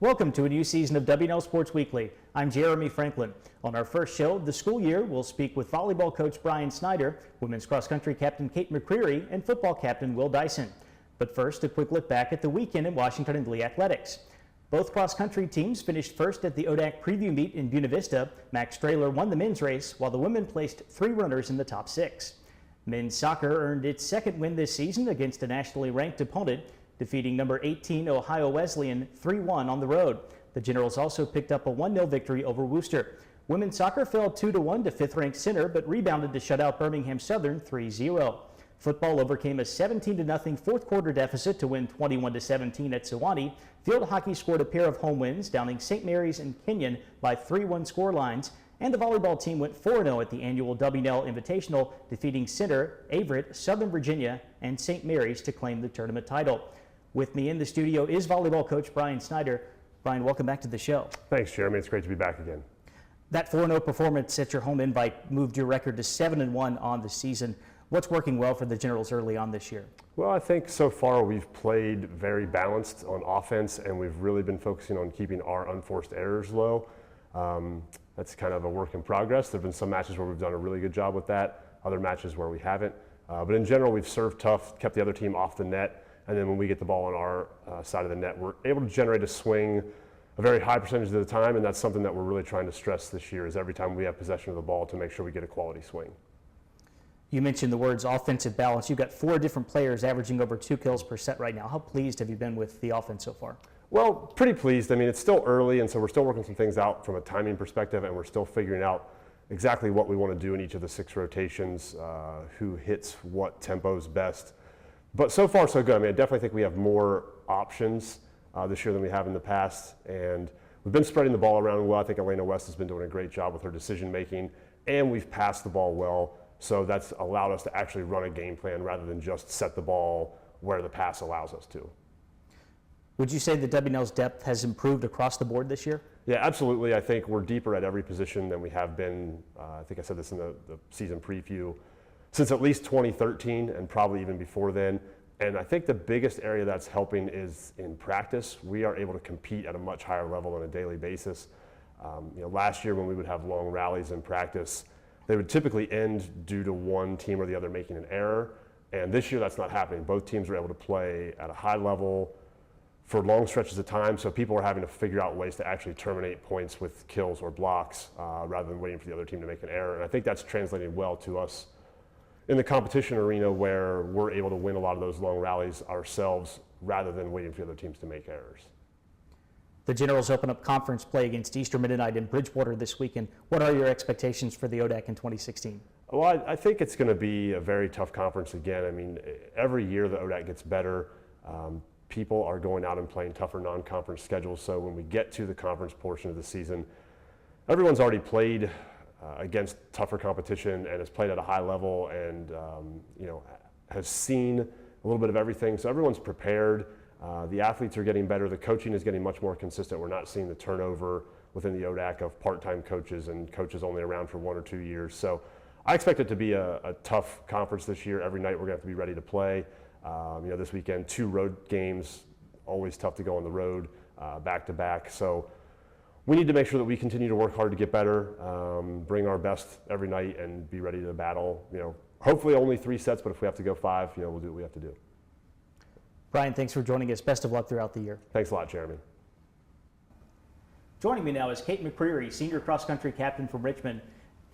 Welcome to a new season of WNL Sports Weekly. I'm Jeremy Franklin. On our first show of the school year, we'll speak with volleyball coach Bryan Snyder, women's cross country captain Kate McCreary, and football captain Will Dyson. But first, a quick look back at the weekend in Washington and Lee athletics. Both cross country teams finished first at the ODAC preview meet in Buena Vista. Max Strahler won the men's race, while the women placed 3 runners in the top 6. Men's soccer earned its second win this season against a nationally ranked opponent, defeating number 18 Ohio Wesleyan 3-1 on the road. The Generals also picked up a 1-0 victory over Worcester. Women's soccer fell 2-1 to 5th-ranked Center, but rebounded to shut out Birmingham Southern 3-0. Football overcame a 17-0 fourth-quarter deficit to win 21-17 at Sewanee. Field hockey scored a pair of home wins, downing St. Mary's and Kenyon by 3-1 score lines. And the volleyball team went 4-0 at the annual WNL Invitational, defeating Center, Averett, Southern Virginia, and St. Mary's to claim the tournament title. With me in the studio is volleyball coach Bryan Snyder. Bryan, welcome back to the show. Thanks, Jeremy. It's great to be back again. That 4-0 performance at your home invite moved your record to 7-1 on the season. What's working well for the Generals early on this year? Well, I think so far we've played very balanced on offense, and we've really been focusing on keeping our unforced errors low. That's kind of a work in progress. There have been some matches where we've done a really good job with that, other matches where we haven't. But in general, we've served tough, kept the other team off the net, and then when we get the ball on our side of the net, we're able to generate a swing a very high percentage of the time, and that's something that we're really trying to stress this year, is every time we have possession of the ball to make sure we get a quality swing. You mentioned the words offensive balance. You've got 4 different players averaging over 2 kills per set right now. How pleased have you been with the offense so far? Well, pretty pleased. I mean, it's still early, and so we're still working some things out from a timing perspective, and we're still figuring out exactly what we want to do in each of the 6 rotations, who hits what tempos best. But so far, so good. I mean, I definitely think we have more options this year than we have in the past, and we've been spreading the ball around well. I think Elena West has been doing a great job with her decision making, and we've passed the ball well, so that's allowed us to actually run a game plan rather than just set the ball where the pass allows us to. Would you say the WNL's depth has improved across the board this year? Yeah, absolutely. I think we're deeper at every position than we have been. I think I said this in the season preview, since at least 2013 and probably even before then. And I think the biggest area that's helping is in practice. We are able to compete at a much higher level on a daily basis. Last year when we would have long rallies in practice, they would typically end due to one team or the other making an error. And this year that's not happening. Both teams are able to play at a high level for long stretches of time, so people are having to figure out ways to actually terminate points with kills or blocks rather than waiting for the other team to make an error. And I think that's translating well to us in the competition arena, where we're able to win a lot of those long rallies ourselves rather than waiting for the other teams to make errors. The Generals open up conference play against Eastern Mennonite in Bridgewater this weekend. What are your expectations for the ODAC in 2016? Well, I think it's going to be a very tough conference again. I mean, every year the ODAC gets better. People are going out and playing tougher non-conference schedules, so when we get to the conference portion of the season, everyone's already played against tougher competition and has played at a high level and has seen a little bit of everything, so everyone's prepared. The athletes are getting better. The coaching is getting much more consistent. We're not seeing the turnover within the ODAC of part-time coaches and coaches only around for 1 or 2 years. So I expect it to be a tough conference this year. Every night we're going to have to be ready to play. This weekend, 2 road games, always tough to go on the road back to back. So we need to make sure that we continue to work hard to get better, bring our best every night, and be ready to battle. Hopefully only 3 sets, but if we have to go 5, we'll do what we have to do. Bryan, thanks for joining us. Best of luck throughout the year. Thanks a lot, Jeremy. Joining me now is Kate McCreary, senior cross-country captain from Richmond.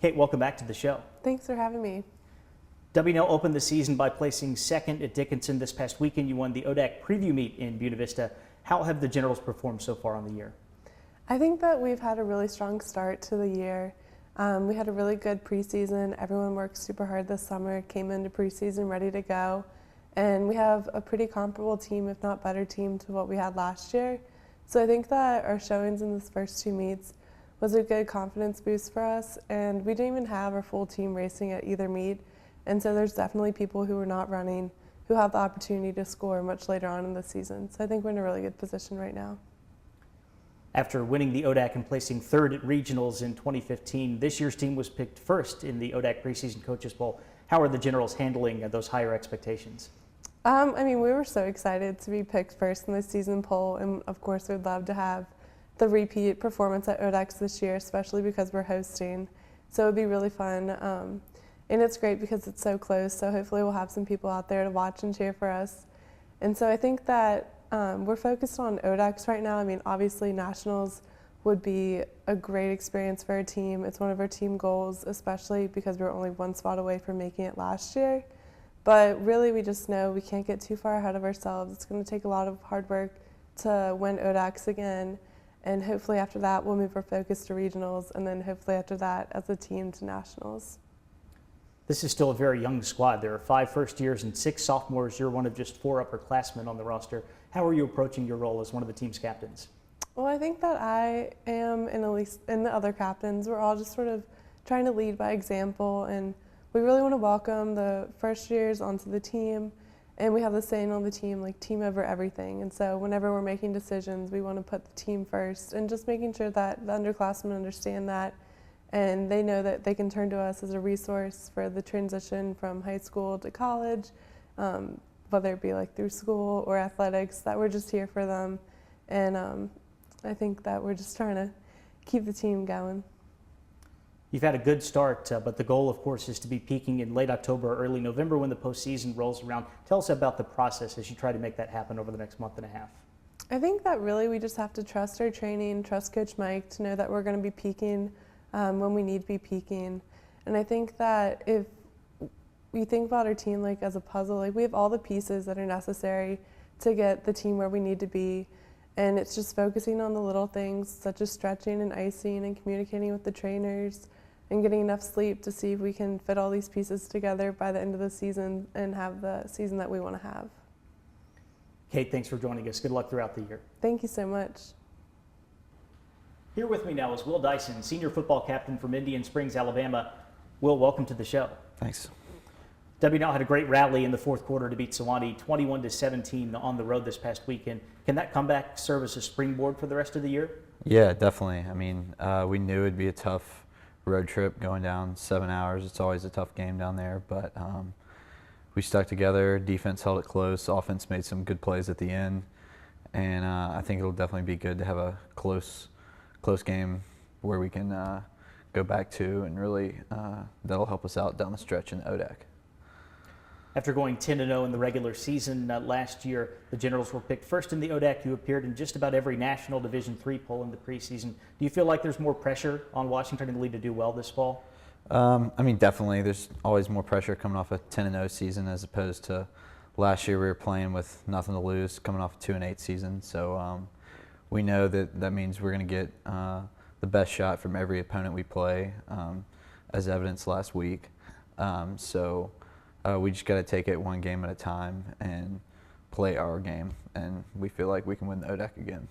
Kate, welcome back to the show. Thanks for having me. WNL opened the season by placing second at Dickinson this past weekend. You won the ODAC preview meet in Buena Vista. How have the Generals performed so far on the year? I think that we've had a really strong start to the year. We had a really good preseason. Everyone worked super hard this summer, came into preseason ready to go. And we have a pretty comparable team, if not better team, to what we had last year. So I think that our showings in this first 2 meets was a good confidence boost for us. And we didn't even have our full team racing at either meet. And so there's definitely people who are not running who have the opportunity to score much later on in the season. So I think we're in a really good position right now. After winning the ODAC and placing 3rd at regionals in 2015, this year's team was picked 1st in the ODAC preseason coaches poll. How are the Generals handling those higher expectations? We were so excited to be picked 1st in the season poll, and of course we'd love to have the repeat performance at ODAX this year, especially because we're hosting. So it'd be really fun. And it's great because it's so close, so hopefully we'll have some people out there to watch and cheer for us. And so I think that we're focused on ODAX right now. I mean, obviously Nationals would be a great experience for our team. It's one of our team goals, especially because we were only one spot away from making it last year. But really, we just know we can't get too far ahead of ourselves. It's going to take a lot of hard work to win ODAX again. And hopefully after that, we'll move our focus to regionals, and then hopefully after that, as a team, to nationals. This is still a very young squad. There are 5 first years and 6 sophomores. You're one of just 4 upperclassmen on the roster. How are you approaching your role as one of the team's captains? Well, I think that I am, and at least in the other captains, we're all just sort of trying to lead by example, and we really want to welcome the first years onto the team. And we have the saying on the team, like, team over everything. And so whenever we're making decisions, we want to put the team first, and just making sure that the underclassmen understand that, and they know that they can turn to us as a resource for the transition from high school to college, whether it be like through school or athletics, that we're just here for them. And I think that we're just trying to keep the team going. You've had a good start, but the goal, of course, is to be peaking in late October or early November when the postseason rolls around. Tell us about the process as you try to make that happen over the next month and a half. I think that really we just have to trust our training, trust Coach Mike to know that we're going to be peaking when we need to be peaking. And I think that if we think about our team like as a puzzle, like we have all the pieces that are necessary to get the team where we need to be. And it's just focusing on the little things such as stretching and icing and communicating with the trainers and getting enough sleep to see if we can fit all these pieces together by the end of the season and have the season that we want to have. Kate, thanks for joining us. Good luck throughout the year. Thank you so much. Here with me now is Will Dyson, senior football captain from Indian Springs, Alabama. Will, welcome to the show. Thanks. W&L had a great rally in the fourth quarter to beat Sewanee 21-17 on the road this past weekend. Can that comeback serve as a springboard for the rest of the year? Yeah, definitely. I mean, we knew it'd be a tough road trip going down 7 hours. It's always a tough game down there, but we stuck together. Defense held it close. Offense made some good plays at the end, and I think it'll definitely be good to have a close game where we can go back to, and really that'll help us out down the stretch in the ODAC. After going 10-0 in the regular season last year, the Generals were picked first in the ODAC. You appeared in just about every national Division III poll in the preseason. Do you feel like there's more pressure on Washington and Lee to do well this fall? I mean, definitely. There's always more pressure coming off a 10-0 season as opposed to last year we were playing with nothing to lose, coming off a 2-8 season. So we know that means we're going to get the best shot from every opponent we play, as evidenced last week. We just got to take it one game at a time and play our game, and we feel like we can win the ODAC again.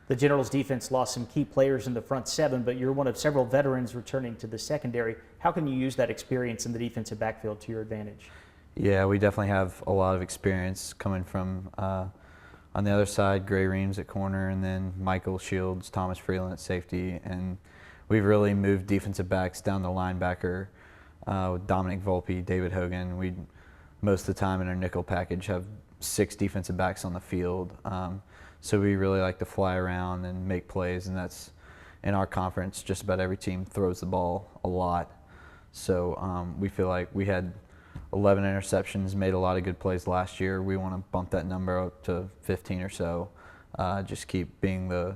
The Generals defense lost some key players in the front 7, but you're one of several veterans returning to the secondary. How can you use that experience in the defensive backfield to your advantage? Yeah, we definitely have a lot of experience coming from on the other side, Gray Reams at corner, and then Michael Shields, Thomas Freeland at safety, and we've really moved defensive backs down the linebacker with Dominic Volpe, David Hogan. We most of the time in our nickel package have 6 defensive backs on the field. So we really like to fly around and make plays, and that's in our conference. Just about every team throws the ball a lot. So we feel like we had 11 interceptions, made a lot of good plays last year. We want to bump that number up to 15 or so. Just keep being the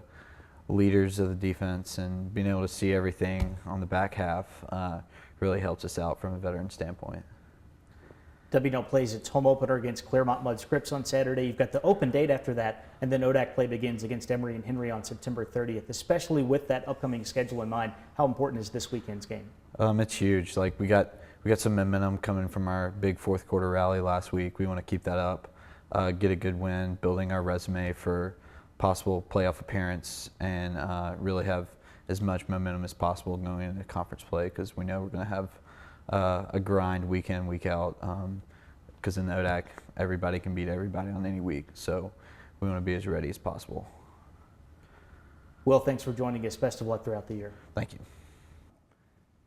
leaders of the defense and being able to see everything on the back half really helps us out from a veteran standpoint. W&L plays its home opener against Claremont Mudd Scripps on Saturday. You've got the open date after that, and then ODAC play begins against Emory and Henry on September 30th. Especially with that upcoming schedule in mind, how important is this weekend's game? It's huge. Like we got some momentum coming from our big fourth quarter rally last week. We want to keep that up, get a good win, building our resume for possible playoff appearance, and really have as much momentum as possible going into conference play, because we know we're going to have a grind week in, week out, because in the ODAC, everybody can beat everybody on any week. So we want to be as ready as possible. Will, thanks for joining us. Best of luck throughout the year. Thank you.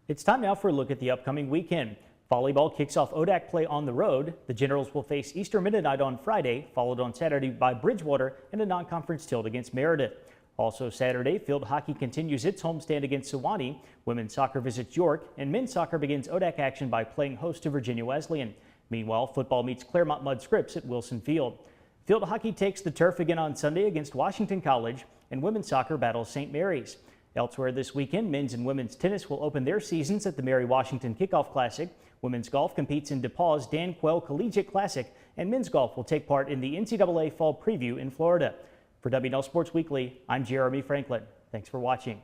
It's time now for a look at the upcoming weekend. Volleyball kicks off ODAC play on the road. The Generals will face Eastern Mennonite on Friday, followed on Saturday by Bridgewater and a non-conference tilt against Meredith. Also Saturday, field hockey continues its homestand against Sewanee. Women's soccer visits York, and men's soccer begins ODAC action by playing host to Virginia Wesleyan. Meanwhile, football meets Claremont Mud Scripps at Wilson Field. Field hockey takes the turf again on Sunday against Washington College, and women's soccer battles St. Mary's. Elsewhere this weekend, men's and women's tennis will open their seasons at the Mary Washington Kickoff Classic. Women's golf competes in DePauw's Dan Quayle Collegiate Classic, and men's golf will take part in the NCAA Fall Preview in Florida. For WNL Sports Weekly, I'm Jeremy Franklin. Thanks for watching.